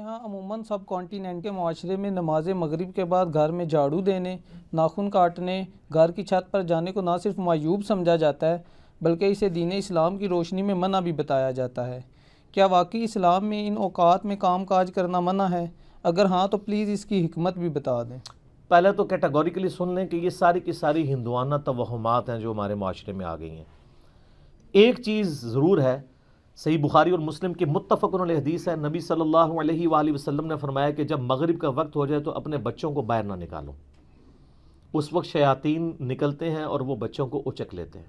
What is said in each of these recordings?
ہاں عموماً سب کانٹیننٹ کے معاشرے میں نماز مغرب کے بعد گھر میں جھاڑو دینے، ناخن کاٹنے، گھر کی چھت پر جانے کو نہ صرف معیوب سمجھا جاتا ہے بلکہ اسے دین اسلام کی روشنی میں منع بھی بتایا جاتا ہے۔ کیا واقعی اسلام میں ان اوقات میں کام کاج کرنا منع ہے؟ اگر ہاں تو پلیز اس کی حکمت بھی بتا دیں۔ پہلے تو کیٹیگوریکلی سن لیں کہ یہ ساری کی ساری ہندوانہ توہمات ہیں جو ہمارے معاشرے میں آ گئی ہیں۔ ایک چیز ضرور ہے، صحیح بخاری اور مسلم کی متفق علیہ حدیث ہے، نبی صلی اللہ علیہ وآلہ وسلم نے فرمایا کہ جب مغرب کا وقت ہو جائے تو اپنے بچوں کو باہر نہ نکالو۔ اس وقت شیاطین نکلتے ہیں اور وہ بچوں کو اچک لیتے ہیں۔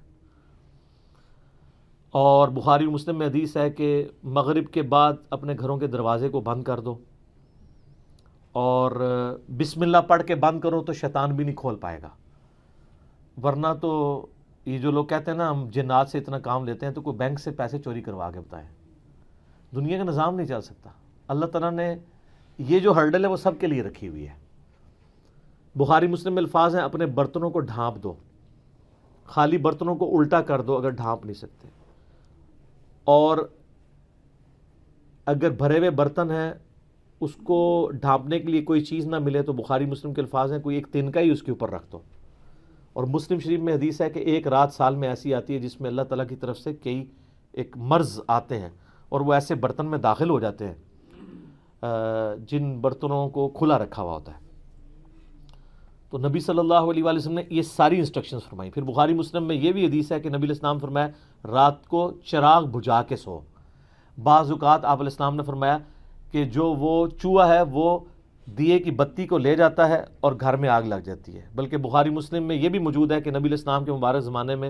اور بخاری اور مسلم میں حدیث ہے کہ مغرب کے بعد اپنے گھروں کے دروازے کو بند کر دو، اور بسم اللہ پڑھ کے بند کرو تو شیطان بھی نہیں کھول پائے گا، ورنہ تو یہ جو لوگ کہتے ہیں نا ہم جنات سے اتنا کام لیتے ہیں، تو کوئی بینک سے پیسے چوری کروا کے بتائیں، دنیا کا نظام نہیں چل سکتا۔ اللہ تعالیٰ نے یہ جو ہرڈل ہے وہ سب کے لیے رکھی ہوئی ہے۔ بخاری مسلم میں الفاظ ہیں، اپنے برتنوں کو ڈھانپ دو، خالی برتنوں کو الٹا کر دو اگر ڈھانپ نہیں سکتے، اور اگر بھرے ہوئے برتن ہیں اس کو ڈھانپنے کے لیے کوئی چیز نہ ملے تو بخاری مسلم کے الفاظ ہیں کوئی ایک تنکا ہی اس کے اوپر رکھ دو۔ اور مسلم شریف میں حدیث ہے کہ ایک رات سال میں ایسی آتی ہے جس میں اللہ تعالیٰ کی طرف سے کئی ایک مرض آتے ہیں اور وہ ایسے برتن میں داخل ہو جاتے ہیں جن برتنوں کو کھلا رکھا ہوا ہوتا ہے۔ تو نبی صلی اللہ علیہ وآلہ وسلم نے یہ ساری انسٹرکشنز فرمائی۔ پھر بخاری مسلم میں یہ بھی حدیث ہے کہ نبی علیہ السلام فرمایا رات کو چراغ بجھا کے سو۔ بعض اوقات آپ علیہ السلام نے فرمایا کہ جو وہ چوہا ہے وہ دیے کی بتی کو لے جاتا ہے اور گھر میں آگ لگ جاتی ہے۔ بلکہ بخاری مسلم میں یہ بھی موجود ہے کہ نبی علیہ السلام کے مبارک زمانے میں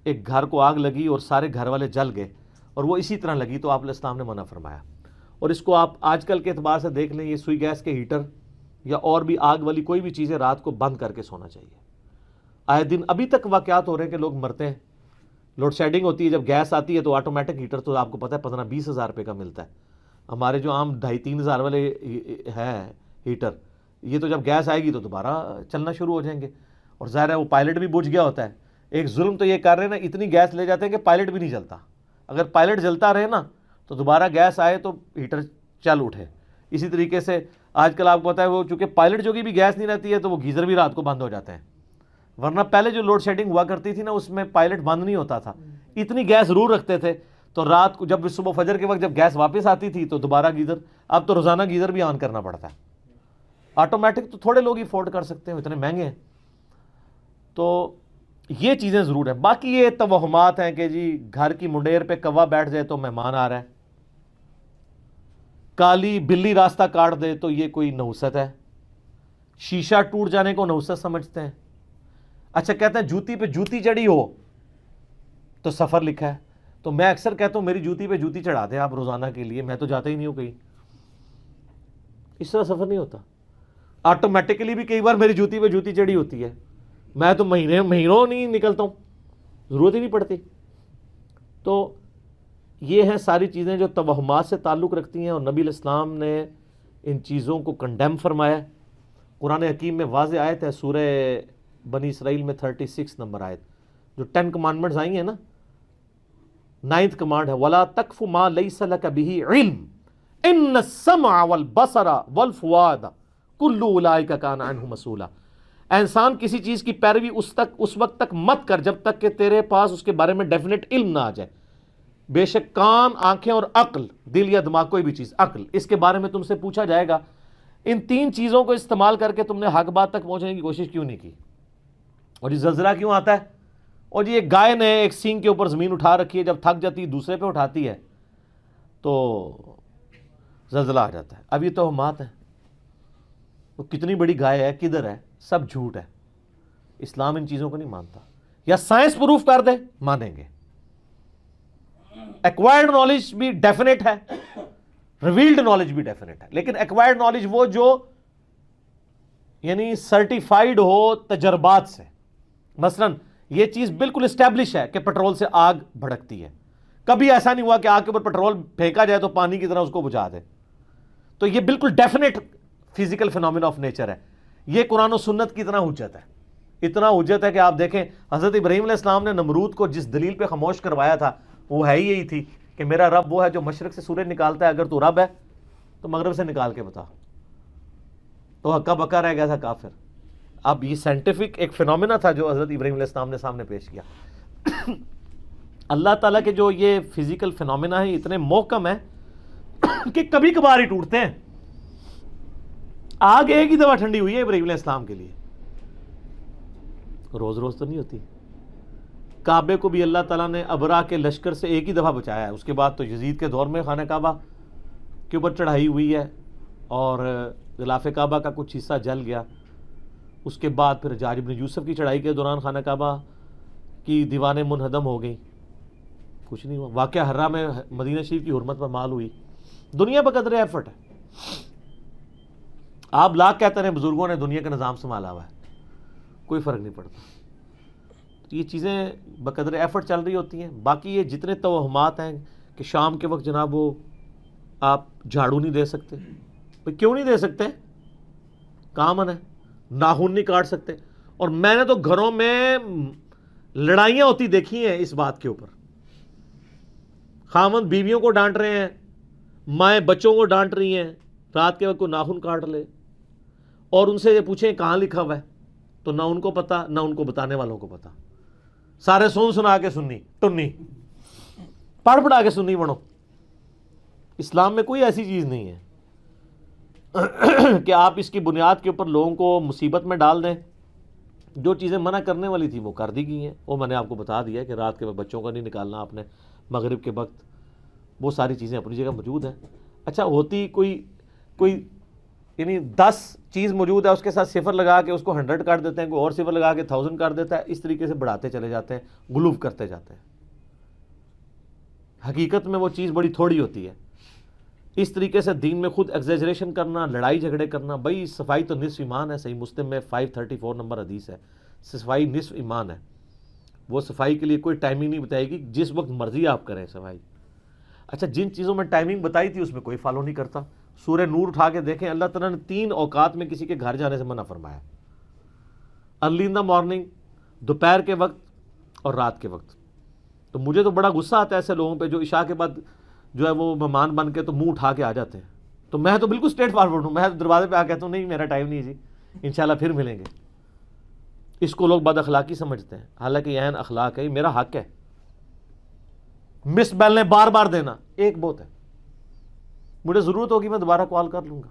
ایک گھر کو آگ لگی اور سارے گھر والے جل گئے، اور وہ اسی طرح لگی تو آپ علیہ السلام نے منع فرمایا۔ اور اس کو آپ آج کل کے اعتبار سے دیکھ لیں، یہ سوئی گیس کے ہیٹر یا اور بھی آگ والی کوئی بھی چیزیں رات کو بند کر کے سونا چاہیے۔ آئے دن ابھی تک واقعات ہو رہے ہیں کہ لوگ مرتے ہیں۔ لوڈ شیڈنگ ہوتی ہے، جب گیس آتی ہے تو آٹومیٹک ہیٹر تو آپ کو پتہ ہے 15-20 ہزار روپے کا ملتا ہے۔ ہمارے جو عام 2,500-3 ہزار والے ہیں ہیٹر، یہ تو جب گیس آئے گی تو دوبارہ چلنا شروع ہو جائیں گے، اور ظاہر ہے وہ پائلٹ بھی بجھ گیا ہوتا ہے۔ ایک ظلم تو یہ کر رہے ہیں نا، اتنی گیس لے جاتے ہیں کہ پائلٹ بھی نہیں جلتا۔ اگر پائلٹ جلتا رہے نا تو دوبارہ گیس آئے تو ہیٹر چل اٹھے۔ اسی طریقے سے آج کل آپ کو پتہ ہے وہ چونکہ پائلٹ جو کی بھی گیس نہیں رہتی ہے تو وہ گیزر بھی رات کو بند ہو جاتے ہیں، ورنہ پہلے جو لوڈ شیڈنگ ہوا کرتی تھی نا اس میں پائلٹ بند نہیں ہوتا تھا، اتنی گیس ضرور رکھتے تھے تو رات کو جب صبح فجر کے وقت جب گیس واپس آتی تھی تو دوبارہ گیزر، اب تو روزانہ گیزر بھی آن کرنا پڑتا ہے۔ آٹومیٹک تو تھوڑے لوگ ہی افورڈ کر سکتے ہیں، اتنے مہنگے ہیں۔ تو یہ چیزیں ضرور ہیں۔ باقی یہ توہمات ہیں کہ جی گھر کی منڈیر پہ کوا بیٹھ جائے تو مہمان آ رہا ہے، کالی بلی راستہ کاٹ دے تو یہ کوئی نحوست ہے، شیشہ ٹوٹ جانے کو نحوست سمجھتے ہیں۔ اچھا کہتے ہیں جوتی پہ جوتی چڑھی ہو تو سفر لکھا ہے، تو میں اکثر کہتا ہوں میری جوتی پہ جوتی چڑھا دیں آپ روزانہ کے لیے، میں تو جاتا ہی نہیں ہوں کہیں۔ اس طرح سفر نہیں ہوتا، آٹومیٹکلی بھی کئی بار میری جوتی پہ جوتی چڑھی ہوتی ہے، میں تو مہینوں نہیں نکلتا ہوں، ضرورت ہی نہیں پڑتی۔ تو یہ ہیں ساری چیزیں جو توہمات سے تعلق رکھتی ہیں، اور نبی علیہ السلام نے ان چیزوں کو کنڈیم فرمایا۔ قرآن حکیم میں واضح آیت ہے، سورہ بنی اسرائیل میں 36 نمبر آیت، جو 10 کمانڈمنٹس آئی ہیں نا، 9th کمانڈ ہے وَلَا تَقْفُ مَا لَيْسَ لَكَ بِهِ عِلْمٌ إِنَّ السَّمْعَ وَالْبَصَرَ وَالْفُؤَادَ كُلُّ أُولَٰئِكَ كَانَ عَنْهُ مَسْئُولًا۔ اے انسان کسی چیز کی پیروی اس وقت تک مت کر جب تک کہ تیرے پاس اس کے بارے میں ڈیفینیٹ علم نہ آ جائے۔ بے شک کان، آنکھیں اور عقل، دل یا دماغ کوئی بھی چیز، عقل، اس کے بارے میں تم سے پوچھا جائے گا۔ ان 3 چیزوں کو استعمال کر کے تم نے حق بات تک پہنچنے کی کوشش کیوں نہیں کی؟ اور یہ زلزلہ کیوں آتا ہے؟ اور یہ گائے نے ایک سینگ کے اوپر زمین اٹھا رکھی ہے، جب تھک جاتی ہے دوسرے پہ اٹھاتی ہے تو زلزلہ آ جاتا ہے۔ اب یہ توہمات ہیں، وہ کتنی بڑی گائے ہے، کدھر ہے، سب جھوٹ ہے۔ اسلام ان چیزوں کو نہیں مانتا۔ یا سائنس پروف کر دے مانیں گے، ایکوائرڈ نالج بھی ڈیفینیٹ ہے، ریویلڈ نالج بھی ڈیفینیٹ ہے، لیکن ایکوائرڈ نالج وہ جو یعنی سرٹیفائیڈ ہو تجربات سے۔ مثلا یہ چیز بالکل اسٹیبلش ہے کہ پیٹرول سے آگ بھڑکتی ہے، کبھی ایسا نہیں ہوا کہ آگ کے اوپر پیٹرول پھینکا جائے تو پانی کی طرح اس کو بجھا دے، تو یہ بالکل definite physical phenomena of nature ہے۔ یہ قرآن و سنت کی اتنا حجت ہے، اتنا حجت ہے کہ آپ دیکھیں حضرت ابراہیم علیہ السلام نے نمرود کو جس دلیل پہ خاموش کروایا تھا وہ ہے ہی یہی تھی کہ میرا رب وہ ہے جو مشرق سے سورج نکالتا ہے، اگر تو رب ہے تو مغرب سے نکال کے بتا. تو ہکا بکا رہ گیا تھا کافر. اب یہ سائنٹیفک ایک فینومینا تھا جو حضرت ابراہیم علیہ السلام نے سامنے پیش کیا. اللہ تعالیٰ کے جو یہ فزیکل فینومینا ہے اتنے محکم ہیں کہ کبھی کبھار ہی ٹوٹتے ہیں. آگ ایک ہی دفعہ ٹھنڈی ہوئی ہے ابراہیم علیہ السلام کے لیے, روز روز تو نہیں ہوتی. کعبے کو بھی اللہ تعالیٰ نے ابرا کے لشکر سے ایک ہی دفعہ بچایا ہے. اس کے بعد تو یزید کے دور میں خانہ کعبہ کے اوپر چڑھائی ہوئی ہے اور غلاف کعبہ کا کچھ حصہ جل گیا. اس کے بعد پھر حجاج بن یوسف کی چڑھائی کے دوران خانہ کعبہ کی دیوانیں منہدم ہو گئیں, کچھ نہیں ہوا. واقعہ حرہ میں مدینہ شریف کی حرمت پر مال ہوئی. دنیا بقدر ایفرٹ ہے. آپ لاکھ کہتے ہیں بزرگوں نے دنیا کا نظام سنبھالا ہوا ہے, کوئی فرق نہیں پڑتا. یہ چیزیں بقدر ایفرٹ چل رہی ہوتی ہیں. باقی یہ جتنے توہمات ہیں کہ شام کے وقت جناب وہ آپ جھاڑو نہیں دے سکتے, کیوں نہیں دے سکتے؟ کامن ہے. ناخن نہیں کاٹ سکتے. اور میں نے تو گھروں میں لڑائیاں ہوتی دیکھی ہیں اس بات کے اوپر. خاوند بیویوں کو ڈانٹ رہے ہیں, مائیں بچوں کو ڈانٹ رہی ہیں, رات کے وقت کو ناخن کاٹ لے اور ان سے یہ پوچھیں کہاں لکھا ہوا ہے, تو نہ ان کو پتا نہ ان کو بتانے والوں کو پتا. سارے سنا کے سننی ٹنی پڑھ پڑھا کے سننی بنو. اسلام میں کوئی ایسی چیز نہیں ہے کہ آپ اس کی بنیاد کے اوپر لوگوں کو مصیبت میں ڈال دیں. جو چیزیں منع کرنے والی تھی وہ کر دی گئی ہیں. وہ میں نے آپ کو بتا دیا کہ رات کے وقت بچوں کا نہیں نکالنا آپ نے, مغرب کے وقت وہ ساری چیزیں اپنی جگہ موجود ہیں. اچھا ہوتی کوئی یعنی 10 چیز موجود ہے, اس کے ساتھ صفر لگا کے اس کو 100 کر دیتے ہیں, کوئی اور صفر لگا کے 1000 کر دیتا ہے. اس طریقے سے بڑھاتے چلے جاتے ہیں, غلو کرتے جاتے ہیں. حقیقت میں وہ چیز بڑی تھوڑی ہوتی ہے. اس طریقے سے دین میں خود ایگزیجریشن کرنا, لڑائی جھگڑے کرنا. بھائی صفائی تو نصف ایمان ہے. صحیح مسلم میں 534 نمبر حدیث ہے, صفائی نصف ایمان ہے. وہ صفائی کے لیے کوئی ٹائمنگ نہیں بتائے گی, جس وقت مرضی آپ کریں صفائی. اچھا جن چیزوں میں ٹائمنگ بتائی تھی اس میں کوئی فالو نہیں کرتا. سورہ نور اٹھا کے دیکھیں, اللہ تعالیٰ نے 3 اوقات میں کسی کے گھر جانے سے منع فرمایا. ارلی ان دا مارننگ, دوپہر کے وقت اور رات کے وقت. تو مجھے تو بڑا غصہ آتا ہے ایسے لوگوں پہ جو عشاء کے بعد جو ہے وہ مہمان بن کے تو منہ اٹھا کے آ جاتے ہیں. تو میں تو بالکل اسٹریٹ فارورڈ ہوں. میں دروازے پہ آ کہتا ہوں نہیں میرا ٹائم نہیں جی, انشاءاللہ پھر ملیں گے. اس کو لوگ بد اخلاقی سمجھتے ہیں, حالانکہ یہ اخلاق ہے, یہ میرا حق ہے. مس بیل نے بار بار دینا ایک بہت ہے. مجھے ضرورت ہوگی میں دوبارہ کال کر لوں گا,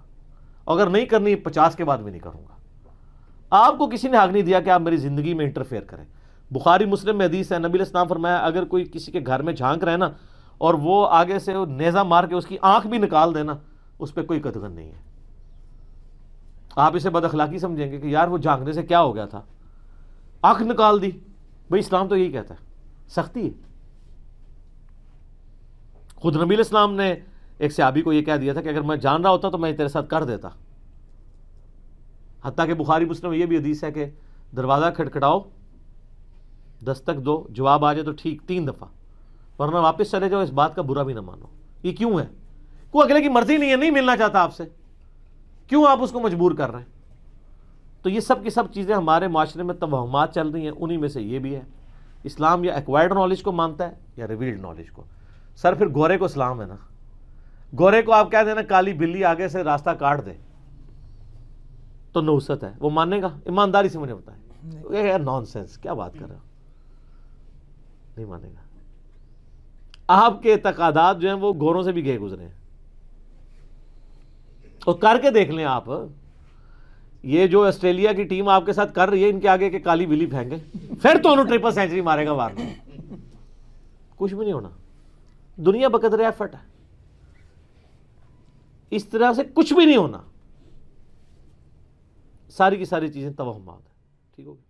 اگر نہیں کرنی 50 کے بعد بھی نہیں کروں گا. آپ کو کسی نے حق نہیں دیا کہ آپ میری زندگی میں انٹرفیئر کریں. بخاری مسلم میں حدیث ہے, نبی علیہ السلام فرمایا اگر کوئی کسی کے گھر میں جھانک رہے نا اور وہ آگے سے نیزہ مار کے اس کی آنکھ بھی نکال دینا, اس پہ کوئی قدغن نہیں ہے. آپ اسے بد اخلاقی سمجھیں گے کہ یار وہ جھانکنے سے کیا ہو گیا تھا, آنکھ نکال دی. بھئی اسلام تو یہی کہتا ہے, سختی ہے. خود نبی علیہ السلام نے ایک صحابی کو یہ کہہ دیا تھا کہ اگر میں جان رہا ہوتا تو میں تیرے ساتھ کر دیتا. حتیٰ کہ بخاری مسلم میں یہ بھی حدیث ہے کہ دروازہ کھٹکھٹاؤ, دستک دو, جواب آ جائے تو ٹھیک 3 دفعہ, ورنہ واپس چلے جاؤ. اس بات کا برا بھی نہ مانو. یہ کیوں ہے؟ کوئی اگلے کی مرضی نہیں ہے, نہیں ملنا چاہتا آپ سے, کیوں آپ اس کو مجبور کر رہے ہیں؟ تو یہ سب کی سب چیزیں ہمارے معاشرے میں توہمات چل رہی ہیں. انہی میں سے یہ بھی ہے. اسلام یا ایکوائرڈ نالج کو مانتا ہے یا ریویلڈ نالج کو. سر پھر گورے کو اسلام ہے نا. گورے کو آپ کہہ دینا کالی بلی آگے سے راستہ کاٹ دے تو نحوست ہے, وہ مانے گا؟ ایمانداری سے مجھے بتائیں, نان سینس کیا بات کر رہے ہو, نہیں مانے گا. آپ کے اعتقادات جو ہیں وہ گوروں سے بھی گئے گزرے ہیں. اور کر کے دیکھ لیں آپ, یہ جو آسٹریلیا کی ٹیم آپ کے ساتھ کر رہی ہے, ان کے آگے کے کالی بلی پھینکے پھر تو انہوں 3 سینچری مارے گا وار میں. کچھ بھی نہیں ہونا. دنیا بقدر ایفرٹ ہے, اس طرح سے کچھ بھی نہیں ہونا. ساری کی ساری چیزیں توہمات ہیں. ٹھیک ہوگی.